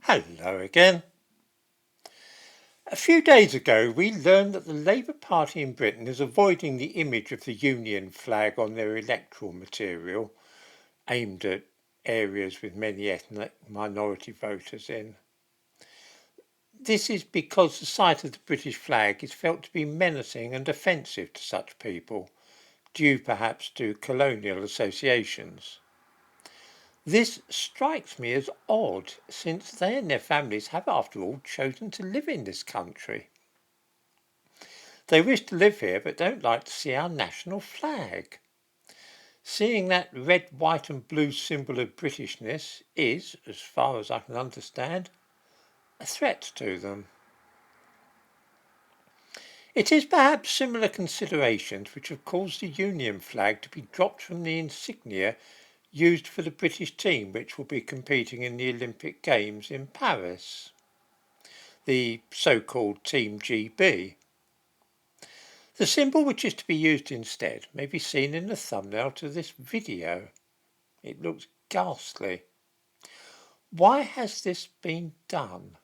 Hello again. A few days ago we learned that the Labour Party in Britain is avoiding the image of the Union flag on their electoral material aimed at areas with many ethnic minority voters in. This is because the sight of the British flag is felt to be menacing and offensive to such people, due perhaps to colonial associations. This strikes me as odd, since they and their families have, after all, chosen to live in this country. They wish to live here but don't like to see our national flag. Seeing that red, white and blue symbol of Britishness is, as far as I can understand, a threat to them. It is perhaps similar considerations which have caused the Union flag to be dropped from the insignia used for the British team which will be competing in the Olympic Games in Paris, the so-called Team GB. The symbol which is to be used instead may be seen in the thumbnail to this video. It looks ghastly. Why has this been done?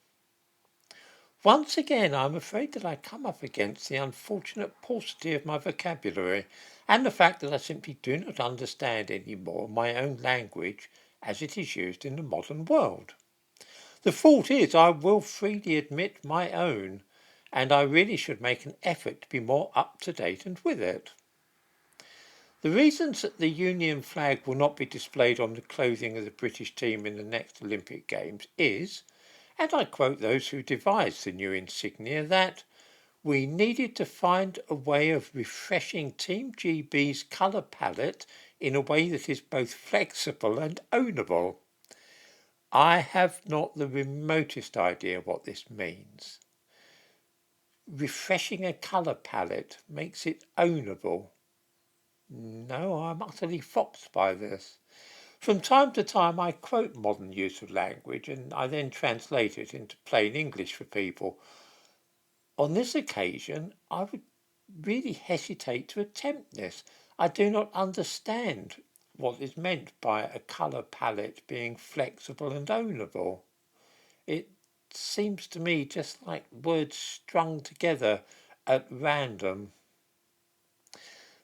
Once again, I'm afraid that I come up against the unfortunate paucity of my vocabulary and the fact that I simply do not understand any more my own language as it is used in the modern world. The fault is, I will freely admit, my own, and I really should make an effort to be more up to date and with it. The reasons that the Union flag will not be displayed on the clothing of the British team in the next Olympic Games is, and I quote those who devised the new insignia, that we needed to find a way of refreshing Team GB's colour palette in a way that is both flexible and ownable. I have not the remotest idea what this means. Refreshing a colour palette makes it ownable. No, I'm utterly foxed by this. From time to time I quote modern use of language and I then translate it into plain English for people. On this occasion I would really hesitate to attempt this. I do not understand what is meant by a colour palette being flexible and ownable. It seems to me just like words strung together at random.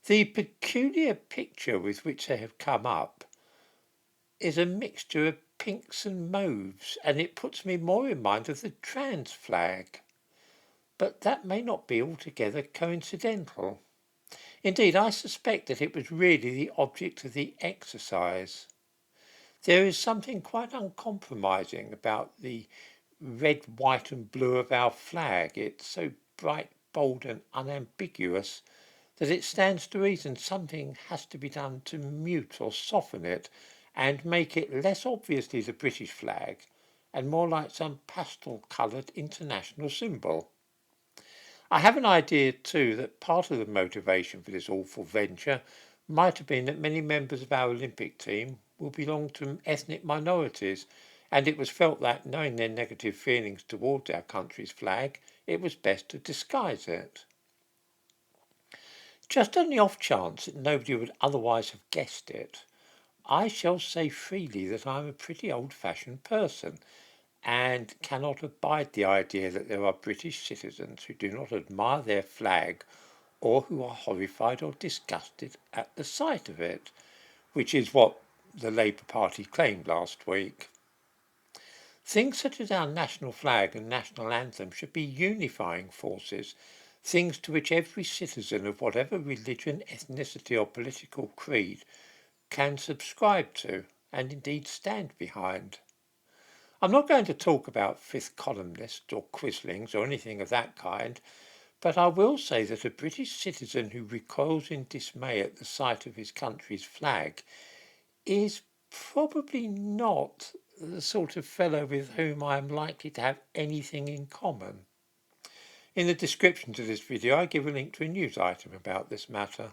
The peculiar picture with which they have come up is a mixture of pinks and mauves, and it puts me more in mind of the trans flag. But that may not be altogether coincidental. Indeed, I suspect that it was really the object of the exercise. There is something quite uncompromising about the red, white and blue of our flag. It's so bright, bold and unambiguous that it stands to reason something has to be done to mute or soften it and make it less obviously the British flag and more like some pastel-coloured international symbol. I have an idea too that part of the motivation for this awful venture might have been that many members of our Olympic team will belong to ethnic minorities, and it was felt that, knowing their negative feelings towards our country's flag, it was best to disguise it. Just on the off chance that nobody would otherwise have guessed it, I shall say freely that I am a pretty old-fashioned person and cannot abide the idea that there are British citizens who do not admire their flag or who are horrified or disgusted at the sight of it, which is what the Labour Party claimed last week. Things such as our national flag and national anthem should be unifying forces, things to which every citizen of whatever religion, ethnicity or political creed can subscribe to and indeed stand behind. I'm not going to talk about fifth columnists or quislings or anything of that kind, but I will say that a British citizen who recoils in dismay at the sight of his country's flag is probably not the sort of fellow with whom I am likely to have anything in common. In the description to this video I give a link to a news item about this matter.